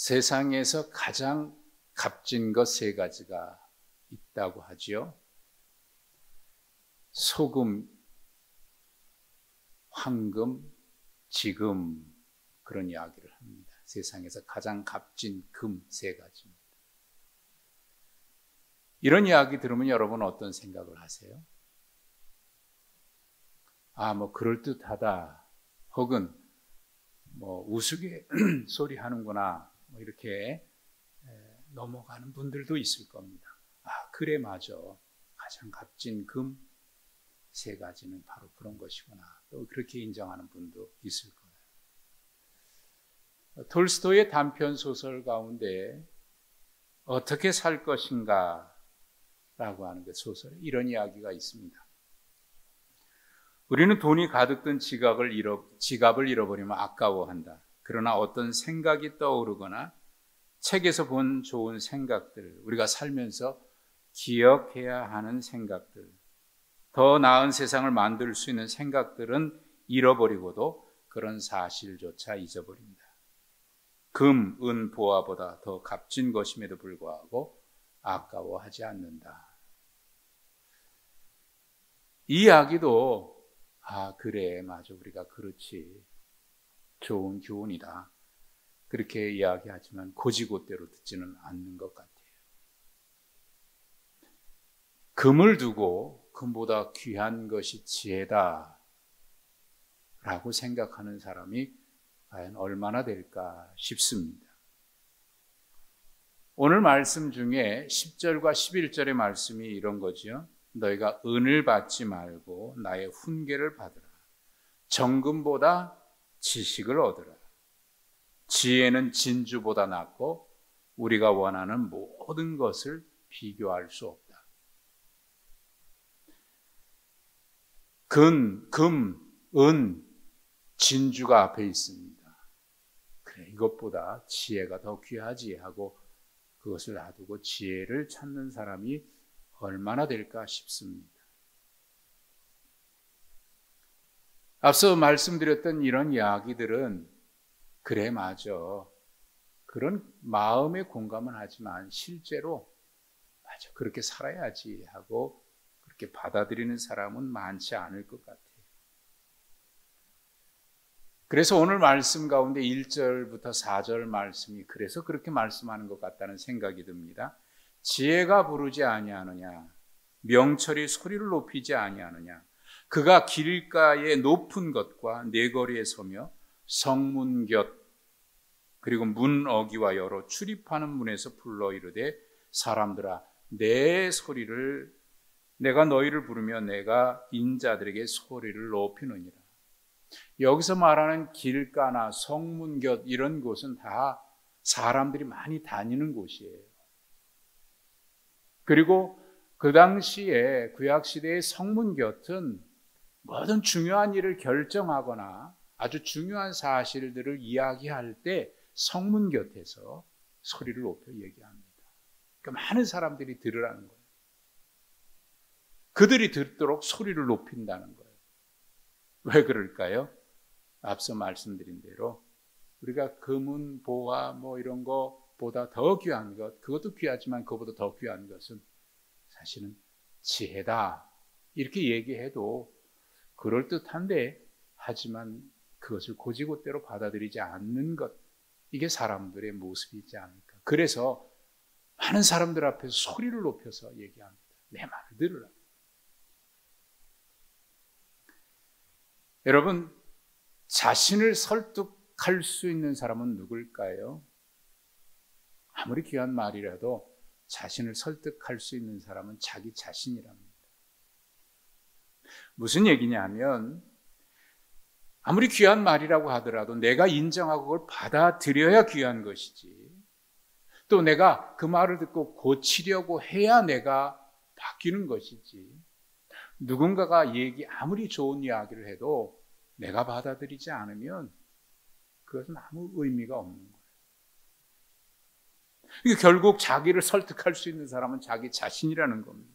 세상에서 가장 값진 것 세 가지가 있다고 하지요. 소금, 황금, 지금, 그런 이야기를 합니다. 세상에서 가장 값진 금 세 가지입니다. 이런 이야기 들으면 여러분 어떤 생각을 하세요? 그럴듯하다. 혹은 우스갯소리 하는구나. 이렇게 넘어가는 분들도 있을 겁니다. 그래, 맞아. 가장 값진 금 세 가지는 바로 그런 것이구나. 또 그렇게 인정하는 분도 있을 거예요. 톨스토이의 단편 소설 가운데 어떻게 살 것인가 라고 하는 그 소설에 이런 이야기가 있습니다. 우리는 돈이 가득 든 지갑을 잃어버리면 아까워한다. 그러나 어떤 생각이 떠오르거나 책에서 본 좋은 생각들, 우리가 살면서 기억해야 하는 생각들, 더 나은 세상을 만들 수 있는 생각들은 잃어버리고도 그런 사실조차 잊어버린다. 금, 은, 보화보다 더 값진 것임에도 불구하고 아까워하지 않는다. 이 이야기도 그래, 맞아, 우리가 그렇지, 좋은 교훈이다, 그렇게 이야기하지만 고지고대로 듣지는 않는 것 같아요. 금을 두고 금보다 귀한 것이 지혜다 라고 생각하는 사람이 과연 얼마나 될까 싶습니다. 오늘 말씀 중에 10절과 11절의 말씀이 이런 거죠. 너희가 은을 받지 말고 나의 훈계를 받으라. 정금보다 지식을 얻으라. 지혜는 진주보다 낫고 우리가 원하는 모든 것을 비교할 수 없다. 금, 은, 진주가 앞에 있습니다. 그래, 이것보다 지혜가 더 귀하지 하고 그것을 놔두고 지혜를 찾는 사람이 얼마나 될까 싶습니다. 앞서 말씀드렸던 이런 이야기들은 그래, 맞아, 그런 마음의 공감은 하지만 실제로 맞아, 그렇게 살아야지 하고 그렇게 받아들이는 사람은 많지 않을 것 같아요. 그래서 오늘 말씀 가운데 1절부터 4절 말씀이 그래서 그렇게 말씀하는 것 같다는 생각이 듭니다. 지혜가 부르지 아니하느냐, 명철이 소리를 높이지 아니하느냐, 그가 길가의 높은 것과 내거리에 서며 성문 곁 그리고 문 어기와 여러 출입하는 문에서 불러 이르되 사람들아, 내가 너희를 부르며 내가 인자들에게 소리를 높이느니라. 여기서 말하는 길가나 성문 곁 이런 곳은 다 사람들이 많이 다니는 곳이에요. 그리고 그 당시에 구약시대의 성문 곁은 모든 중요한 일을 결정하거나 아주 중요한 사실들을 이야기할 때 성문 곁에서 소리를 높여 얘기합니다. 그러니까 많은 사람들이 들으라는 거예요. 그들이 듣도록 소리를 높인다는 거예요. 왜 그럴까요? 앞서 말씀드린 대로 우리가 금은 보화 이런 것보다 더 귀한 것, 그것도 귀하지만 그것보다 더 귀한 것은 사실은 지혜다, 이렇게 얘기해도 그럴듯한데, 하지만 그것을 고지고대로 받아들이지 않는 것, 이게 사람들의 모습이지 않을까. 그래서 많은 사람들 앞에서 소리를 높여서 얘기합니다. 내 말을 들으라. 여러분, 자신을 설득할 수 있는 사람은 누굴까요? 아무리 귀한 말이라도 자신을 설득할 수 있는 사람은 자기 자신이랍니다. 무슨 얘기냐면, 아무리 귀한 말이라고 하더라도 내가 인정하고 그걸 받아들여야 귀한 것이지, 또 내가 그 말을 듣고 고치려고 해야 내가 바뀌는 것이지, 누군가가 아무리 좋은 이야기를 해도 내가 받아들이지 않으면 그것은 아무 의미가 없는 거예요. 그러니까 결국 자기를 설득할 수 있는 사람은 자기 자신이라는 겁니다.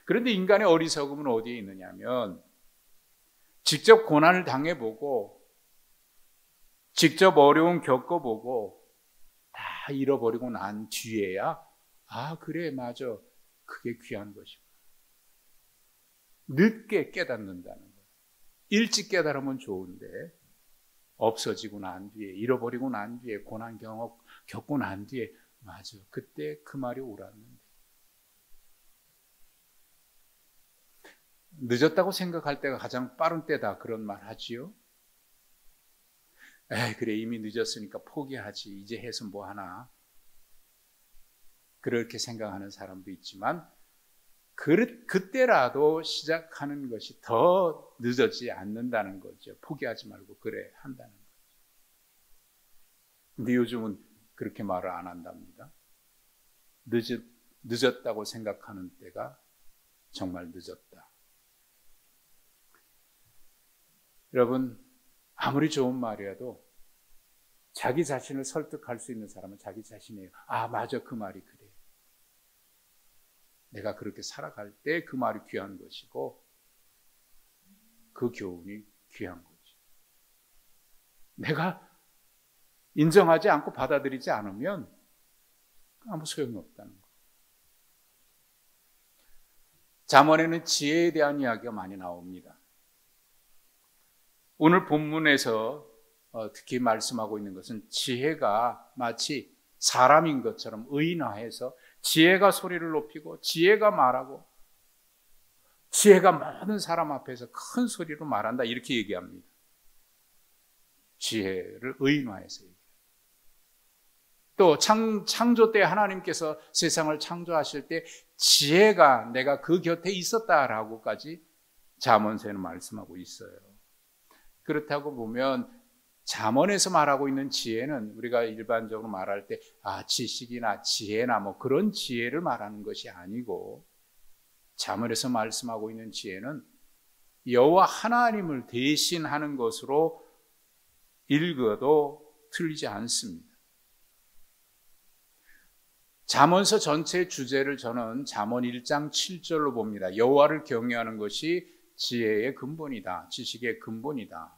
그런데 인간의 어리석음은 어디에 있느냐면, 직접 고난을 당해보고 직접 어려움 겪어보고 다 잃어버리고 난 뒤에야 그래 맞아 그게 귀한 것이구나. 늦게 깨닫는다는 거예요. 일찍 깨달으면 좋은데 없어지고 난 뒤에 잃어버리고 난 뒤에 고난 겪고 난 뒤에 맞아 그때 그 말이 옳았는데 늦었다고 생각할 때가 가장 빠른 때다 그런 말 하지요. 그래 이미 늦었으니까 포기하지 이제 해서 뭐 하나 그렇게 생각하는 사람도 있지만 그때라도 시작하는 것이 더 늦어지지 않는다는 거죠. 포기하지 말고 그래 한다는 거죠. 근데 요즘은 그렇게 말을 안 한답니다. 늦었다고 생각하는 때가 정말 늦었다. 여러분 아무리 좋은 말이라도 자기 자신을 설득할 수 있는 사람은 자기 자신이에요. 맞아 그 말이 그래. 내가 그렇게 살아갈 때 그 말이 귀한 것이고 그 교훈이 귀한 거지. 내가 인정하지 않고 받아들이지 않으면 아무 소용이 없다는 거. 잠언에는 지혜에 대한 이야기가 많이 나옵니다. 오늘 본문에서 특히 말씀하고 있는 것은 지혜가 마치 사람인 것처럼 의인화해서 지혜가 소리를 높이고 지혜가 말하고 지혜가 모든 사람 앞에서 큰 소리로 말한다 이렇게 얘기합니다. 지혜를 의인화해서 얘기해요. 또 창조 때 하나님께서 세상을 창조하실 때 지혜가 내가 그 곁에 있었다라고까지 잠언서에는 말씀하고 있어요. 그렇다고 보면 잠언에서 말하고 있는 지혜는 우리가 일반적으로 말할 때 지식이나 지혜나 뭐 그런 지혜를 말하는 것이 아니고 잠언에서 말씀하고 있는 지혜는 여호와 하나님을 대신하는 것으로 읽어도 틀리지 않습니다. 잠언서 전체의 주제를 저는 잠언 1장 7절로 봅니다. 여호와를 경외하는 것이 지혜의 근본이다. 지식의 근본이다.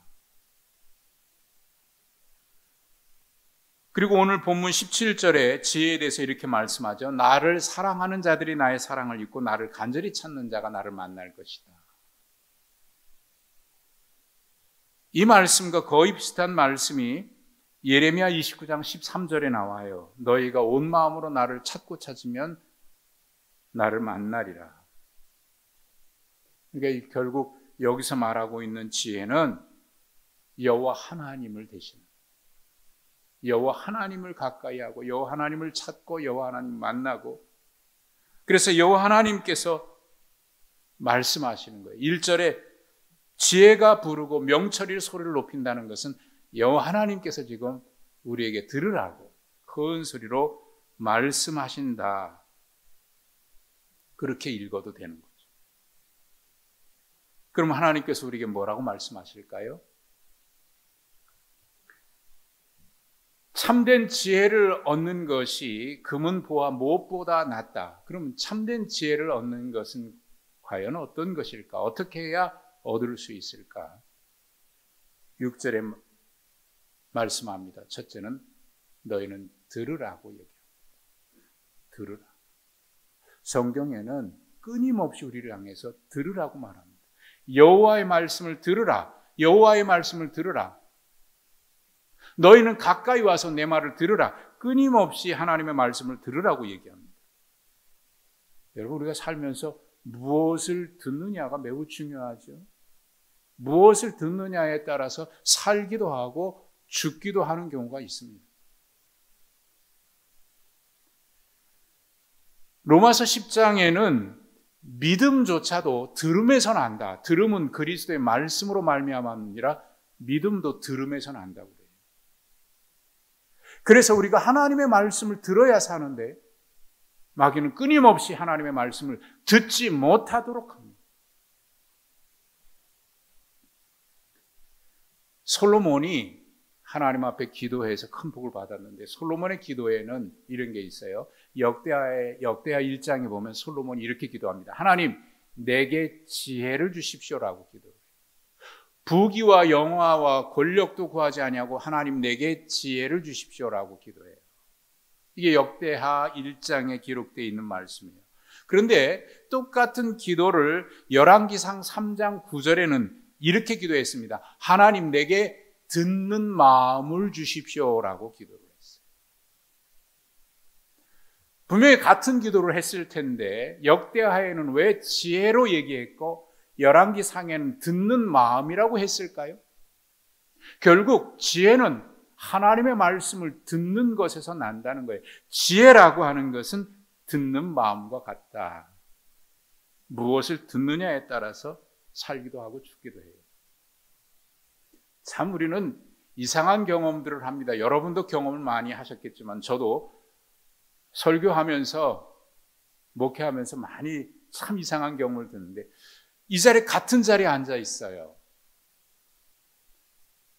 그리고 오늘 본문 17절에 지혜에 대해서 이렇게 말씀하죠. 나를 사랑하는 자들이 나의 사랑을 잊고 나를 간절히 찾는 자가 나를 만날 것이다. 이 말씀과 거의 비슷한 말씀이 예레미야 29장 13절에 나와요. 너희가 온 마음으로 나를 찾고 찾으면 나를 만나리라. 그러니까 결국 여기서 말하고 있는 지혜는 여호와 하나님을 대신하는 여호와 하나님을 가까이 하고 여호와 하나님을 찾고 여호와 하나님 만나고 그래서 여호와 하나님께서 말씀하시는 거예요. 1절에 지혜가 부르고 명철이 소리를 높인다는 것은 여호와 하나님께서 지금 우리에게 들으라고 큰 소리로 말씀하신다. 그렇게 읽어도 되는 거죠. 그럼 하나님께서 우리에게 뭐라고 말씀하실까요? 참된 지혜를 얻는 것이 금은보화 무엇보다 낫다. 그럼 참된 지혜를 얻는 것은 과연 어떤 것일까? 어떻게 해야 얻을 수 있을까? 6절에 말씀합니다. 첫째는 너희는 들으라고 얘기합니다. 들으라. 성경에는 끊임없이 우리를 향해서 들으라고 말합니다. 여호와의 말씀을 들으라. 여호와의 말씀을 들으라. 너희는 가까이 와서 내 말을 들으라. 끊임없이 하나님의 말씀을 들으라고 얘기합니다. 여러분 우리가 살면서 무엇을 듣느냐가 매우 중요하죠. 무엇을 듣느냐에 따라서 살기도 하고 죽기도 하는 경우가 있습니다. 로마서 10장에는 믿음조차도 들음에서 난다. 들음은 그리스도의 말씀으로 말미암아 아니라 믿음도 들음에서 난다고 그래요. 그래서 우리가 하나님의 말씀을 들어야 사는데 마귀는 끊임없이 하나님의 말씀을 듣지 못하도록 합니다. 솔로몬이 하나님 앞에 기도해서 큰 복을 받았는데 솔로몬의 기도에는 이런 게 있어요. 역대하 1장에 보면 솔로몬이 이렇게 기도합니다. 하나님 내게 지혜를 주십시오라고 기도해요. 부귀와 영화와 권력도 구하지 아니하고 하나님 내게 지혜를 주십시오라고 기도해요. 이게 역대하 1장에 기록되어 있는 말씀이에요. 그런데 똑같은 기도를 열왕기상 3장 9절에는 이렇게 기도했습니다. 하나님 내게 듣는 마음을 주십시오라고 기도를 했어요. 분명히 같은 기도를 했을 텐데 역대하에는 왜 지혜로 얘기했고 열왕기상에는 듣는 마음이라고 했을까요? 결국 지혜는 하나님의 말씀을 듣는 것에서 난다는 거예요. 지혜라고 하는 것은 듣는 마음과 같다. 무엇을 듣느냐에 따라서 살기도 하고 죽기도 해요. 참 우리는 이상한 경험들을 합니다. 여러분도 경험을 많이 하셨겠지만 저도 설교하면서 목회하면서 많이 참 이상한 경험을 듣는데 이 자리에 같은 자리에 앉아 있어요.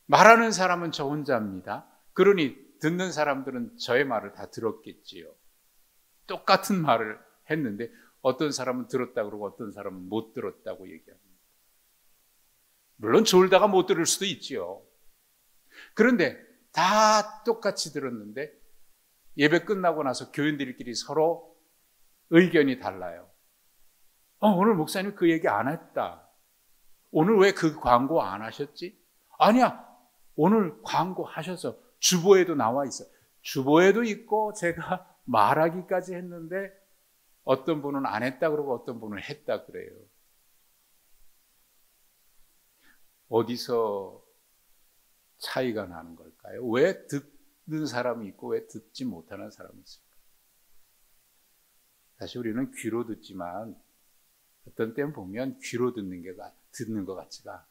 말하는 사람은 저 혼자입니다. 그러니 듣는 사람들은 저의 말을 다 들었겠지요. 똑같은 말을 했는데 어떤 사람은 들었다고 그러고 어떤 사람은 못 들었다고 얘기합니다. 물론 졸다가 못 들을 수도 있지요. 그런데 다 똑같이 들었는데 예배 끝나고 나서 교인들끼리 서로 의견이 달라요. 오늘 목사님 그 얘기 안 했다. 오늘 왜 그 광고 안 하셨지? 아니야. 오늘 광고 하셔서 주보에도 나와 있어요. 주보에도 있고 제가 말하기까지 했는데 어떤 분은 안 했다 그러고 어떤 분은 했다 그래요. 어디서 차이가 나는 걸까요? 왜 듣는 사람이 있고 왜 듣지 못하는 사람이 있을까? 사실 우리는 귀로 듣지만 어떤 때는 보면 귀로 듣는 것 같지가 않아요.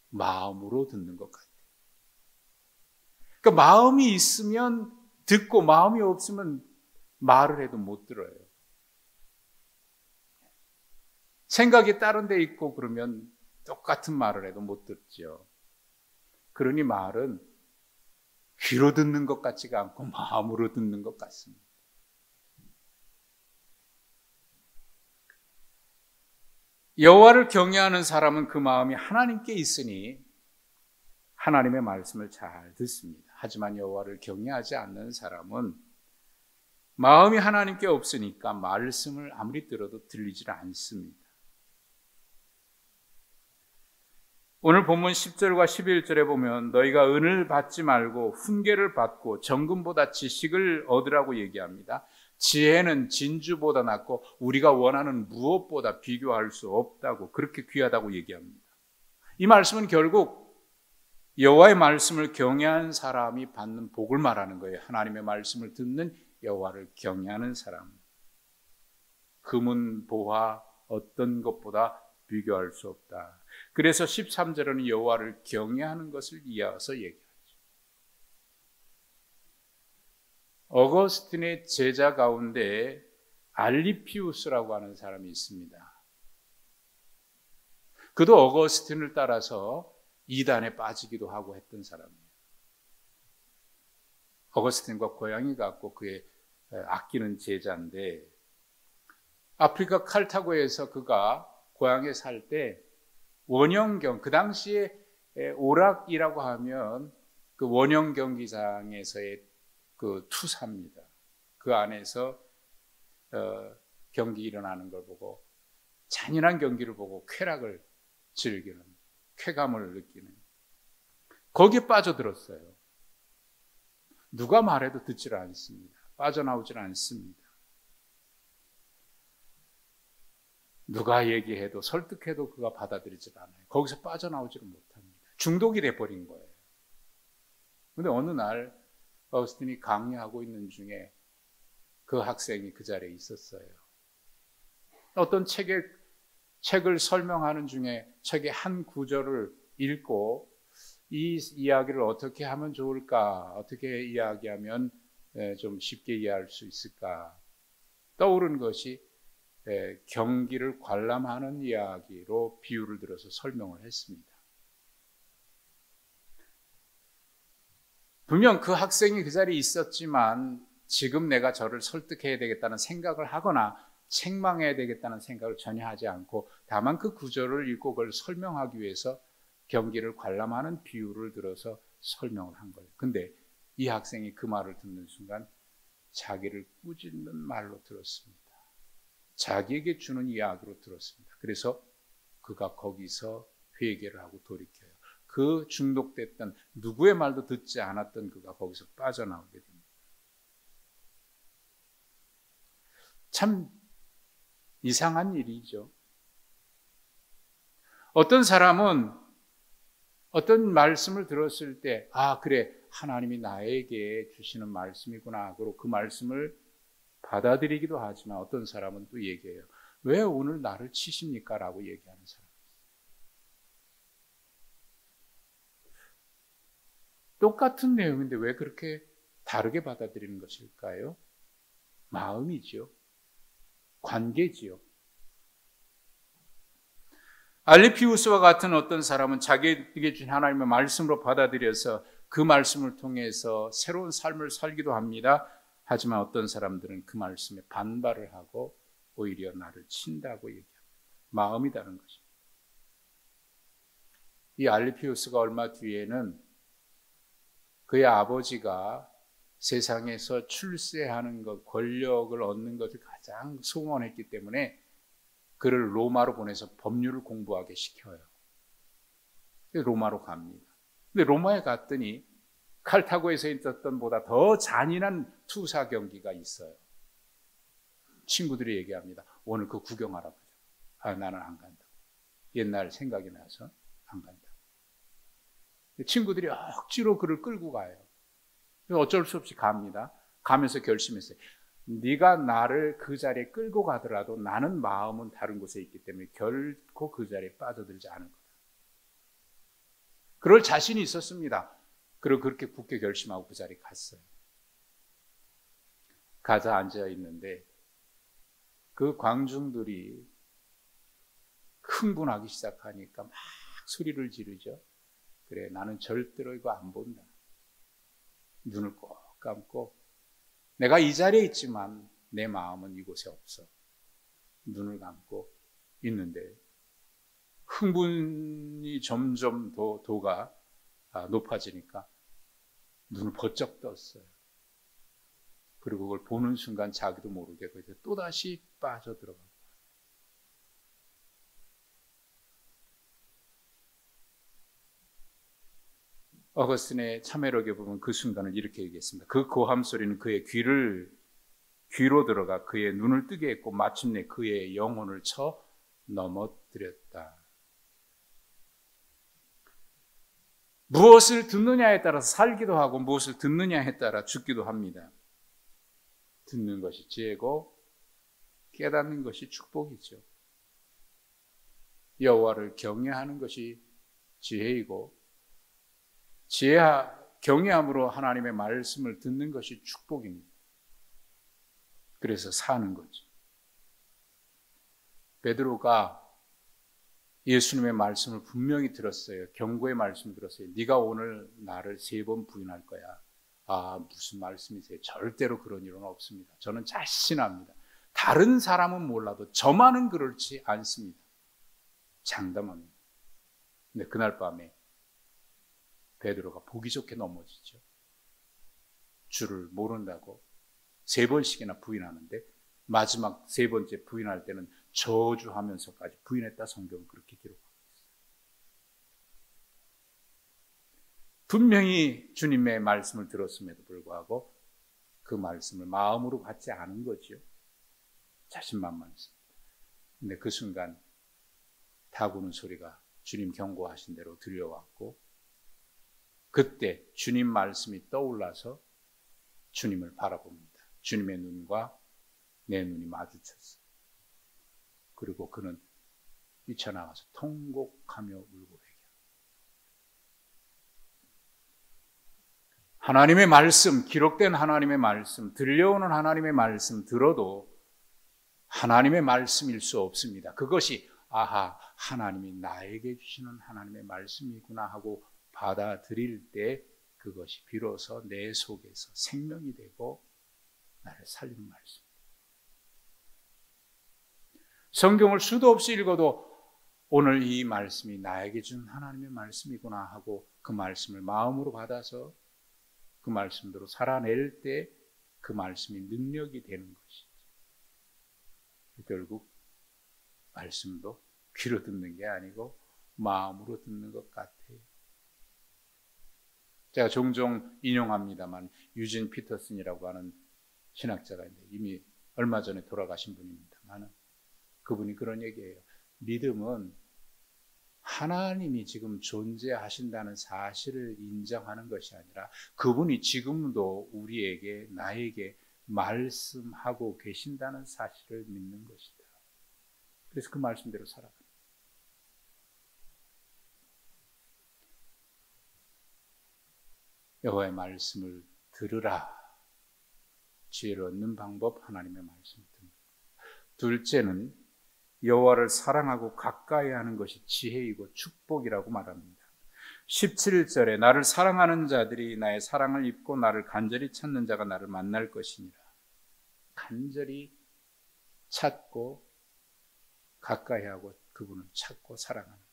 마음으로 듣는 것 같아요. 그러니까 마음이 있으면 듣고 마음이 없으면 말을 해도 못 들어요. 생각이 다른 데 있고 그러면 똑같은 말을 해도 못 듣죠. 그러니 말은 귀로 듣는 것 같지가 않고 마음으로 듣는 것 같습니다. 여호와를 경외하는 사람은 그 마음이 하나님께 있으니 하나님의 말씀을 잘 듣습니다. 하지만 여호와를 경외하지 않는 사람은 마음이 하나님께 없으니까 말씀을 아무리 들어도 들리질 않습니다. 오늘 본문 10절과 11절에 보면 너희가 은을 받지 말고 훈계를 받고 정금보다 지식을 얻으라고 얘기합니다. 지혜는 진주보다 낫고 우리가 원하는 무엇보다 비교할 수 없다고, 그렇게 귀하다고 얘기합니다. 이 말씀은 결국 여호와의 말씀을 경외한 사람이 받는 복을 말하는 거예요. 하나님의 말씀을 듣는 여호와를 경외하는 사람. 금은 보화 어떤 것보다 비교할 수 없다. 그래서 13절은 여호와를 경외하는 것을 이어서 얘기하죠. 어거스틴의 제자 가운데 알리피우스라고 하는 사람이 있습니다. 그도 어거스틴을 따라서 이단에 빠지기도 하고 했던 사람이에요. 어거스틴과 고향이 같고 그의 아끼는 제자인데 아프리카 칼타고에서 그가 고향에 살 때 원형경, 그 당시에 오락이라고 하면 그 원형 경기장에서의 그 투사입니다. 그 안에서 경기 일어나는 걸 보고 잔인한 경기를 보고 쾌락을 즐기는, 쾌감을 느끼는, 거기에 빠져들었어요. 누가 말해도 듣지를 않습니다. 빠져나오질 않습니다. 누가 얘기해도 설득해도 그가 받아들이질 않아요. 거기서 빠져나오지를 못합니다. 중독이 돼버린 거예요. 그런데 어느 날 어거스틴이 강의하고 있는 중에 그 학생이 그 자리에 있었어요. 어떤 책을 설명하는 중에 책의 한 구절을 읽고 이 이야기를 어떻게 하면 좋을까? 어떻게 이야기하면 좀 쉽게 이해할 수 있을까? 떠오른 것이 경기를 관람하는 이야기로 비유를 들어서 설명을 했습니다. 분명 그 학생이 그 자리에 있었지만 지금 내가 저를 설득해야 되겠다는 생각을 하거나 책망해야 되겠다는 생각을 전혀 하지 않고 다만 그 구절을 읽고 그걸 설명하기 위해서 경기를 관람하는 비유를 들어서 설명을 한 거예요. 근데 이 학생이 그 말을 듣는 순간 자기를 꾸짖는 말로 들었습니다. 자기에게 주는 이야기로 들었습니다. 그래서 그가 거기서 회개를 하고 돌이켜요. 그 중독됐던 누구의 말도 듣지 않았던 그가 거기서 빠져나오게 됩니다. 참 이상한 일이죠. 어떤 사람은 어떤 말씀을 들었을 때, 아, 그래, 하나님이 나에게 주시는 말씀이구나. 그리고 그 말씀을 받아들이기도 하지만 어떤 사람은 또 얘기해요. 왜 오늘 나를 치십니까? 라고 얘기하는 사람. 똑같은 내용인데 왜 그렇게 다르게 받아들이는 것일까요? 마음이지요. 관계지요. 알리피우스와 같은 어떤 사람은 자기에게 준 하나님의 말씀으로 받아들여서 그 말씀을 통해서 새로운 삶을 살기도 합니다. 하지만 어떤 사람들은 그 말씀에 반발을 하고 오히려 나를 친다고 얘기합니다. 마음이 다른 것입니다. 이 알리피우스가 얼마 뒤에는 그의 아버지가 세상에서 출세하는 것, 권력을 얻는 것을 가장 소원했기 때문에 그를 로마로 보내서 법률을 공부하게 시켜요. 로마로 갑니다. 근데 로마에 갔더니 칼타고에서 있었던 보다 더 잔인한 투사 경기가 있어요. 친구들이 얘기합니다. 오늘 그 구경하러 가자. 아, 나는 안 간다. 옛날 생각이 나서 안 간다. 친구들이 억지로 그를 끌고 가요. 어쩔 수 없이 갑니다. 가면서 결심했어요. 네가 나를 그 자리에 끌고 가더라도 나는 마음은 다른 곳에 있기 때문에 결코 그 자리에 빠져들지 않을 거다. 그럴 자신이 있었습니다. 그리고 그렇게 굳게 결심하고 그 자리에 갔어요. 가자 앉아 있는데 그 광중들이 흥분하기 시작하니까 막 소리를 지르죠. 그래, 나는 절대로 이거 안 본다. 눈을 꼭 감고 내가 이 자리에 있지만 내 마음은 이곳에 없어. 눈을 감고 있는데 흥분이 점점 도가 높아지니까 눈을 번쩍 떴어요. 그리고 그걸 보는 순간 자기도 모르게 거기서 또다시 빠져들어가고. 어거스틴의 참회록에 보면 그 순간을 이렇게 얘기했습니다. 그 고함 소리는 그의 귀로 들어가 그의 눈을 뜨게 했고 마침내 그의 영혼을 쳐 넘어뜨렸다. 무엇을 듣느냐에 따라서 살기도 하고 무엇을 듣느냐에 따라 죽기도 합니다. 듣는 것이 지혜고 깨닫는 것이 축복이죠. 여호와를 경외하는 것이 지혜이고 경외함으로 하나님의 말씀을 듣는 것이 축복입니다. 그래서 사는 거죠. 베드로가 예수님의 말씀을 분명히 들었어요. 경고의 말씀을 들었어요. 네가 오늘 나를 3번 부인할 거야. 아, 무슨 말씀이세요? 절대로 그런 일은 없습니다. 저는 자신합니다. 다른 사람은 몰라도 저만은 그렇지 않습니다. 장담합니다. 근데 그날 밤에 베드로가 보기 좋게 넘어지죠. 주를 모른다고 3번씩이나 부인하는데 마지막 3번째 부인할 때는 저주하면서까지 부인했다. 성경은 그렇게 기록하고 있어요. 분명히 주님의 말씀을 들었음에도 불구하고 그 말씀을 마음으로 받지 않은 거죠. 자신만만했습니다. 근데 그 순간 타구는 소리가 주님 경고하신 대로 들려왔고 그때 주님 말씀이 떠올라서 주님을 바라봅니다. 주님의 눈과 내 눈이 마주쳤어요. 그리고 그는 뛰쳐나가서 통곡하며 울고 회개합니다. 하나님의 말씀, 기록된 하나님의 말씀, 들려오는 하나님의 말씀 들어도 하나님의 말씀일 수 없습니다. 그것이 아하, 하나님이 나에게 주시는 하나님의 말씀이구나 하고 받아들일 때 그것이 비로소 내 속에서 생명이 되고 나를 살리는 말씀. 성경을 수도 없이 읽어도 오늘 이 말씀이 나에게 준 하나님의 말씀이구나 하고 그 말씀을 마음으로 받아서 그 말씀대로 살아낼 때 그 말씀이 능력이 되는 것이죠. 결국 말씀도 귀로 듣는 게 아니고 마음으로 듣는 것 같아요. 제가 종종 인용합니다만 유진 피터슨이라고 하는 신학자가 있는데 이미 얼마 전에 돌아가신 분입니다만 그분이 그런 얘기예요. 믿음은 하나님이 지금 존재하신다는 사실을 인정하는 것이 아니라 그분이 지금도 우리에게 나에게 말씀하고 계신다는 사실을 믿는 것이다. 그래서 그 말씀대로 살아가는 거예요. 여호와의 말씀을 들으라. 지혜를 얻는 방법, 하나님의 말씀을 듣는 것. 둘째는 여호와를 사랑하고 가까이 하는 것이 지혜이고 축복이라고 말합니다. 17절에 나를 사랑하는 자들이 나의 사랑을 입고 나를 간절히 찾는 자가 나를 만날 것이니라. 간절히 찾고 가까이 하고 그분을 찾고 사랑하는 것.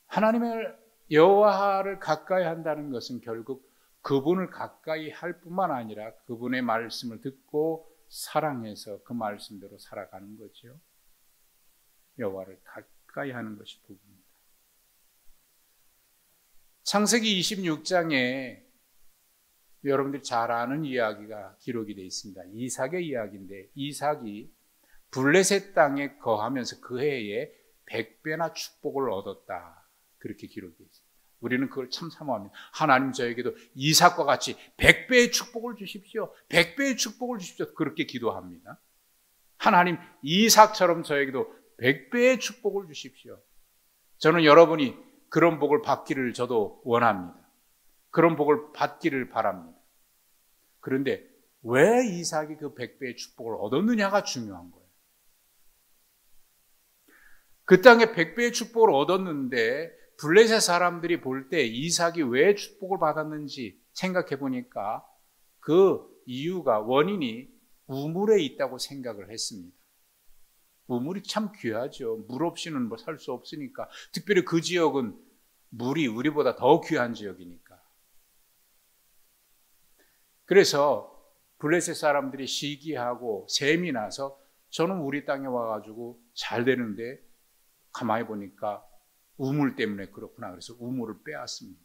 하나님의 여호와를 가까이 한다는 것은 결국 그분을 가까이 할 뿐만 아니라 그분의 말씀을 듣고 사랑해서 그 말씀대로 살아가는 거죠. 여호와를 가까이 하는 것이 복입니다. 창세기 26장에 여러분들이 잘 아는 이야기가 기록이 되어 있습니다. 이삭의 이야기인데 이삭이 블레셋 땅에 거하면서 그 해에 100배나 축복을 얻었다. 그렇게 기록되어 있습니다. 우리는 그걸 참 사모합니다. 하나님 저에게도 이삭과 같이 100배의 축복을 주십시오. 100배의 축복을 주십시오. 그렇게 기도합니다. 하나님 이삭처럼 저에게도 100배의 축복을 주십시오. 저는 여러분이 그런 복을 받기를 저도 원합니다. 그런 복을 받기를 바랍니다. 그런데 왜 이삭이 그 100배의 축복을 얻었느냐가 중요한 거예요. 그 땅에 100배의 축복을 얻었는데 블레셋 사람들이 볼 때 이삭이 왜 축복을 받았는지 생각해 보니까 그 이유가 원인이 우물에 있다고 생각을 했습니다. 우물이 참 귀하죠. 물 없이는 뭐 살 수 없으니까. 특별히 그 지역은 물이 우리보다 더 귀한 지역이니까. 그래서 블레셋 사람들이 시기하고 셈이 나서 저는 우리 땅에 와가지고 잘 되는데 가만히 보니까 우물 때문에 그렇구나. 그래서 우물을 빼앗습니다.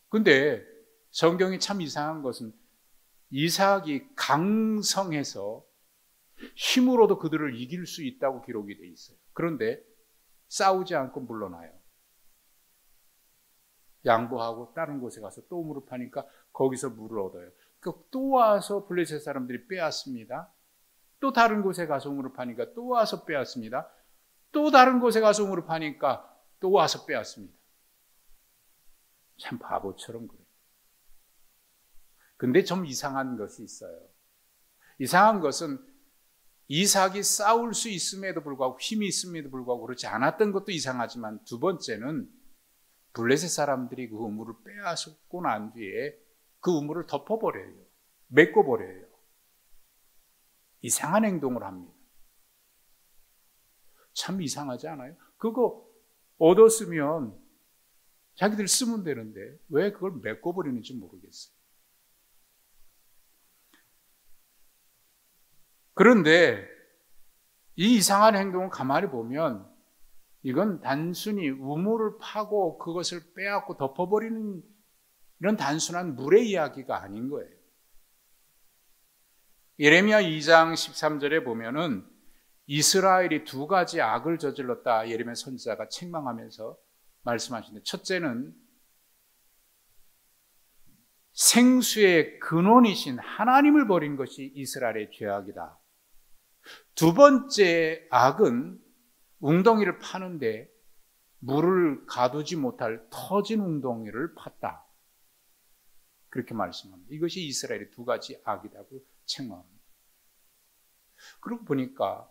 근데 성경이 참 이상한 것은 이삭이 강성해서 힘으로도 그들을 이길 수 있다고 기록이 되어 있어요. 그런데 싸우지 않고 물러나요. 양보하고 다른 곳에 가서 또 우물을 파니까 거기서 물을 얻어요. 또 와서 블레셋 사람들이 빼앗습니다. 또 다른 곳에 가서 우물을 파니까 또 와서 빼앗습니다. 또 다른 곳에 가서 우물을 파니까 또 와서 빼앗습니다. 참 바보처럼 그래요. 근데 좀 이상한 것이 있어요. 이상한 것은 이삭이 싸울 수 있음에도 불구하고 힘이 있음에도 불구하고 그렇지 않았던 것도 이상하지만 두 번째는 블레셋 사람들이 그 우물을 빼앗고 난 뒤에 그 우물을 덮어버려요. 메꿔버려요. 이상한 행동을 합니다. 참 이상하지 않아요? 그거 얻었으면 자기들 쓰면 되는데 왜 그걸 메꿔버리는지 모르겠어요. 그런데 이 이상한 행동을 가만히 보면 이건 단순히 우물을 파고 그것을 빼앗고 덮어버리는 이런 단순한 물의 이야기가 아닌 거예요. 예레미야 2장 13절에 보면은 이스라엘이 두 가지 악을 저질렀다. 예레미야 선지자가 책망하면서 말씀하시는데 첫째는 생수의 근원이신 하나님을 버린 것이 이스라엘의 죄악이다. 두 번째 악은 웅덩이를 파는데 물을 가두지 못할 터진 웅덩이를 팠다. 그렇게 말씀합니다. 이것이 이스라엘의 두 가지 악이라고 책망합니다. 그러고 보니까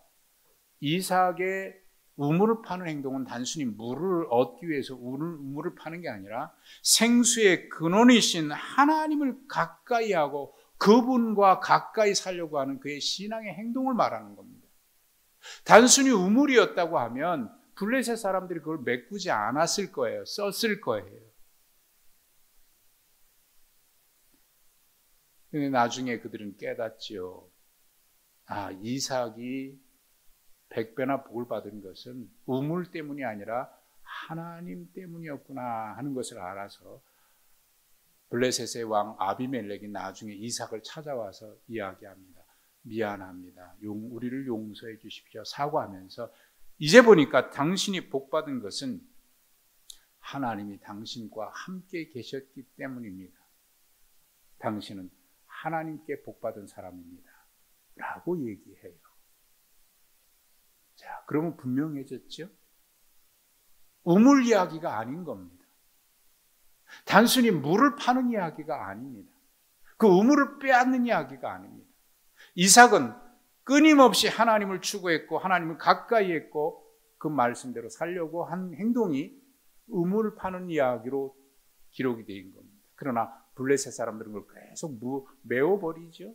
이삭의 우물을 파는 행동은 단순히 물을 얻기 위해서 우물을 파는 게 아니라 생수의 근원이신 하나님을 가까이 하고 그분과 가까이 살려고 하는 그의 신앙의 행동을 말하는 겁니다. 단순히 우물이었다고 하면 블레셋 사람들이 그걸 메꾸지 않았을 거예요. 썼을 거예요. 근데 나중에 그들은 깨닫지요. 아, 이삭이 100배나 복을 받은 것은 우물 때문이 아니라 하나님 때문이었구나 하는 것을 알아서 블레셋의 왕 아비멜렉이 나중에 이삭을 찾아와서 이야기합니다. 미안합니다. 우리를 용서해 주십시오. 사과하면서 이제 보니까 당신이 복받은 것은 하나님이 당신과 함께 계셨기 때문입니다. 당신은 하나님께 복받은 사람입니다. 라고 얘기해요. 자, 그러면 분명해졌죠? 우물 이야기가 아닌 겁니다. 단순히 물을 파는 이야기가 아닙니다. 그 우물을 빼앗는 이야기가 아닙니다. 이삭은 끊임없이 하나님을 추구했고 하나님을 가까이 했고 그 말씀대로 살려고 한 행동이 우물을 파는 이야기로 기록이 된 겁니다. 그러나 블레셋 사람들은 그걸 계속 메워버리죠.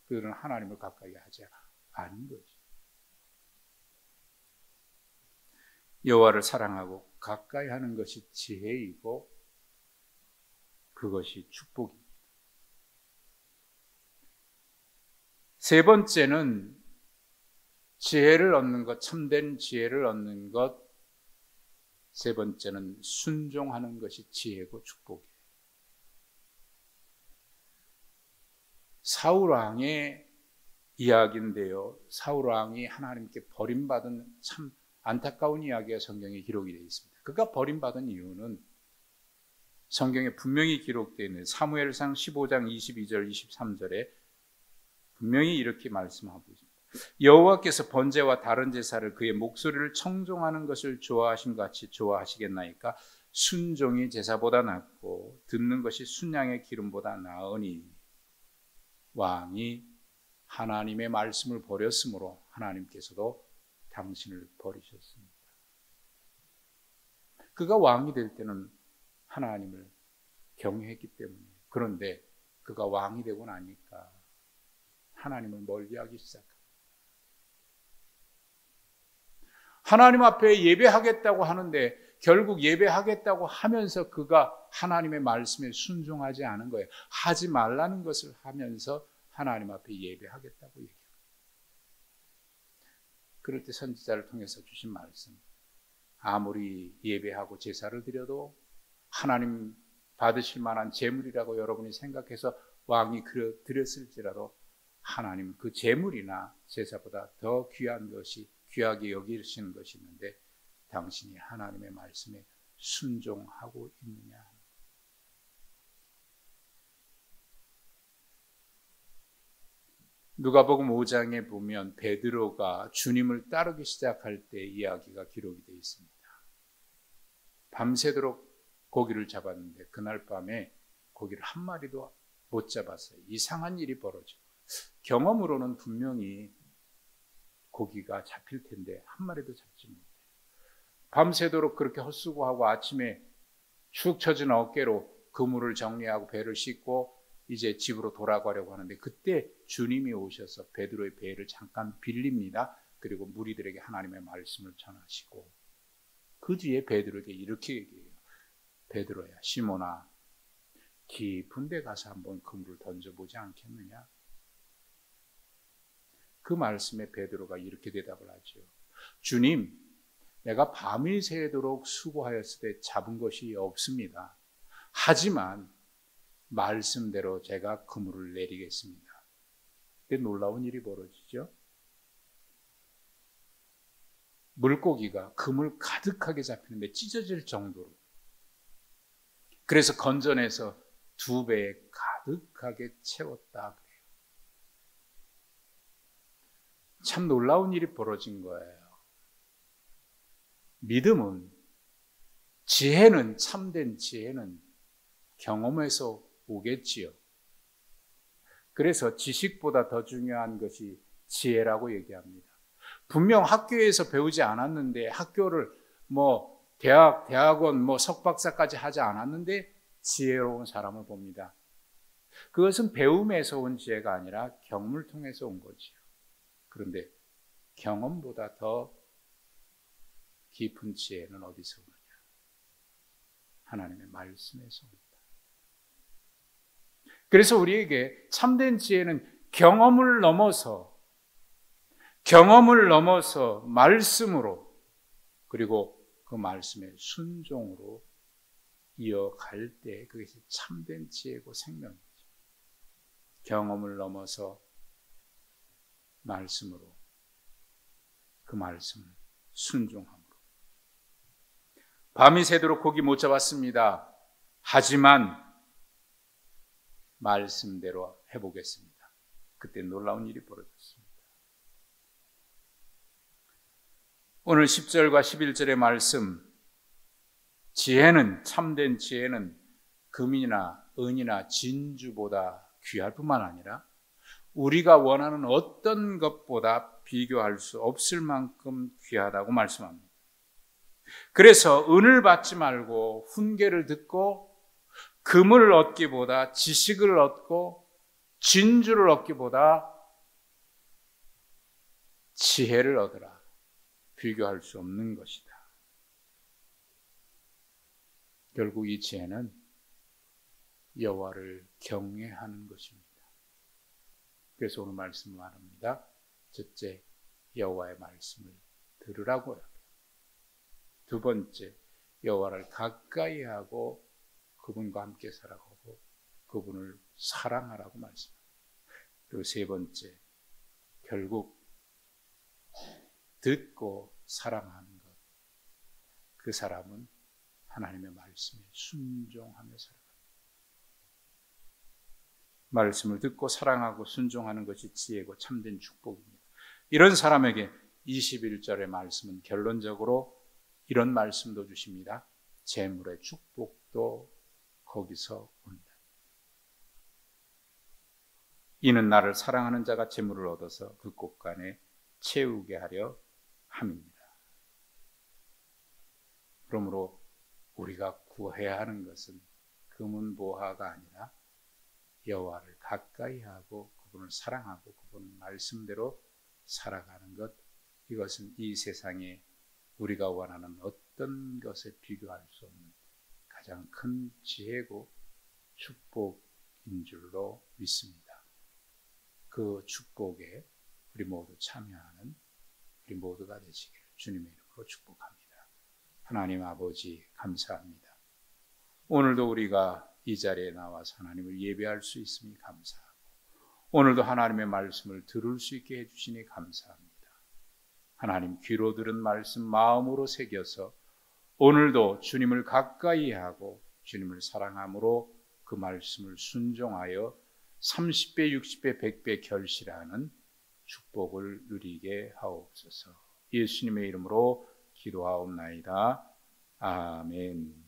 그들은 하나님을 가까이 하지 않은 거죠. 여호와를 사랑하고 가까이 하는 것이 지혜이고 그것이 축복입니다. 세 번째는 지혜를 얻는 것, 참된 지혜를 얻는 것. 세 번째는 순종하는 것이 지혜고 축복이에요. 사울 왕의 이야기인데요. 사울 왕이 하나님께 버림받은 참 안타까운 이야기가 성경에 기록이 되어 있습니다. 그가 버림받은 이유는 성경에 분명히 기록되어 있는 사무엘상 15장 22절 23절에 분명히 이렇게 말씀하고 있습니다. 여호와께서 번제와 다른 제사를 그의 목소리를 청종하는 것을 좋아하신 것 같이 좋아하시겠나이까? 순종이 제사보다 낫고 듣는 것이 순양의 기름보다 나으니. 왕이 하나님의 말씀을 버렸으므로 하나님께서도 당신을 버리셨습니다. 그가 왕이 될 때는 하나님을 경외했기 때문이에요. 그런데 그가 왕이 되고 나니까 하나님을 멀리하기 시작합니다. 하나님 앞에 예배하겠다고 하는데 결국 예배하겠다고 하면서 그가 하나님의 말씀에 순종하지 않은 거예요. 하지 말라는 것을 하면서 하나님 앞에 예배하겠다고 얘기합니다. 그럴 때 선지자를 통해서 주신 말씀, 아무리 예배하고 제사를 드려도 하나님 받으실 만한 제물이라고 여러분이 생각해서 왕이 드렸을지라도 하나님 그 제물이나 제사보다 더 귀한 것이, 귀하게 여기시는 것이 있는데 당신이 하나님의 말씀에 순종하고 있느냐. 누가복음 5장에 보면 베드로가 주님을 따르기 시작할 때 이야기가 기록이 되어 있습니다. 밤새도록 고기를 잡았는데 그날 밤에 고기를 한 마리도 못 잡았어요. 이상한 일이 벌어지고 경험으로는 분명히 고기가 잡힐 텐데 한 마리도 잡지 못해요. 밤새도록 그렇게 헛수고하고 아침에 축 처진 어깨로 그물을 정리하고 배를 싣고 이제 집으로 돌아가려고 하는데 그때 주님이 오셔서 베드로의 배를 잠깐 빌립니다. 그리고 무리들에게 하나님의 말씀을 전하시고 그 뒤에 베드로에게 이렇게 얘기해요. 베드로야, 시몬아, 깊은 데 가서 한번 그물을 던져보지 않겠느냐? 그 말씀에 베드로가 이렇게 대답을 하죠. 주님, 내가 밤이 새도록 수고하였을 때 잡은 것이 없습니다. 하지만 말씀대로 제가 그물을 내리겠습니다. 근데 놀라운 일이 벌어지죠. 물고기가 그물 가득하게 잡히는데 찢어질 정도로. 그래서 건져내서 2배에 가득하게 채웠다 그래요. 참 놀라운 일이 벌어진 거예요. 믿음은, 지혜는, 참된 지혜는 경험에서 오겠지요. 그래서 지식보다 더 중요한 것이 지혜라고 얘기합니다. 분명 학교에서 배우지 않았는데 학교를 대학원 석박사까지 하지 않았는데 지혜로운 사람을 봅니다. 그것은 배움에서 온 지혜가 아니라 경험을 통해서 온 거지요. 그런데 경험보다 더 깊은 지혜는 어디서 오느냐? 하나님의 말씀에서 옵니다. 그래서 우리에게 참된 지혜는 경험을 넘어서 말씀으로, 그리고 그 말씀의 순종으로 이어갈 때 그것이 참된 지혜고 생명이죠. 경험을 넘어서 말씀으로, 그 말씀을 순종함으로. 밤이 새도록 고기 못 잡았습니다. 하지만 말씀대로 해보겠습니다. 그때 놀라운 일이 벌어졌습니다. 오늘 10절과 11절의 말씀, 지혜는, 참된 지혜는 금이나 은이나 진주보다 귀할 뿐만 아니라 우리가 원하는 어떤 것보다 비교할 수 없을 만큼 귀하다고 말씀합니다. 그래서 은을 받지 말고 훈계를 듣고 금을 얻기보다, 지식을 얻고 진주를 얻기보다 지혜를 얻으라. 비교할 수 없는 것이다. 결국 이 지혜는 여호와를 경외하는 것입니다. 그래서 오늘 말씀을 말합니다. 첫째, 여호와의 말씀을 들으라고요. 두 번째, 여호와를 가까이 하고 그분과 함께 살아가고 그분을 사랑하라고 말씀합니다. 그리고 세 번째, 결국 듣고 사랑하는 것. 그 사람은 하나님의 말씀에 순종하며 살아갑니다. 말씀을 듣고 사랑하고 순종하는 것이 지혜고 참된 축복입니다. 이런 사람에게 21절의 말씀은 결론적으로 이런 말씀도 주십니다. 재물의 축복도 거기서 온다. 이는 나를 사랑하는 자가 재물을 얻어서 그 곳간에 채우게 하려 함입니다. 그러므로 우리가 구해야 하는 것은 금은 보화가 아니라 여호와를 가까이 하고 그분을 사랑하고 그분 말씀대로 살아가는 것, 이것은 이 세상에 우리가 원하는 어떤 것에 비교할 수 없는 가장 큰 지혜고 축복인 줄로 믿습니다. 그 축복에 우리 모두 참여하는 우리 모두가 되시기를 주님의 이름으로 축복합니다. 하나님 아버지 감사합니다. 오늘도 우리가 이 자리에 나와서 하나님을 예배할 수 있음이 감사하고 오늘도 하나님의 말씀을 들을 수 있게 해주시니 감사합니다. 하나님 귀로 들은 말씀 마음으로 새겨서 오늘도 주님을 가까이 하고 주님을 사랑함으로 그 말씀을 순종하여 30배, 60배, 100배 결실하는 축복을 누리게 하옵소서. 예수님의 이름으로 기도하옵나이다. 아멘.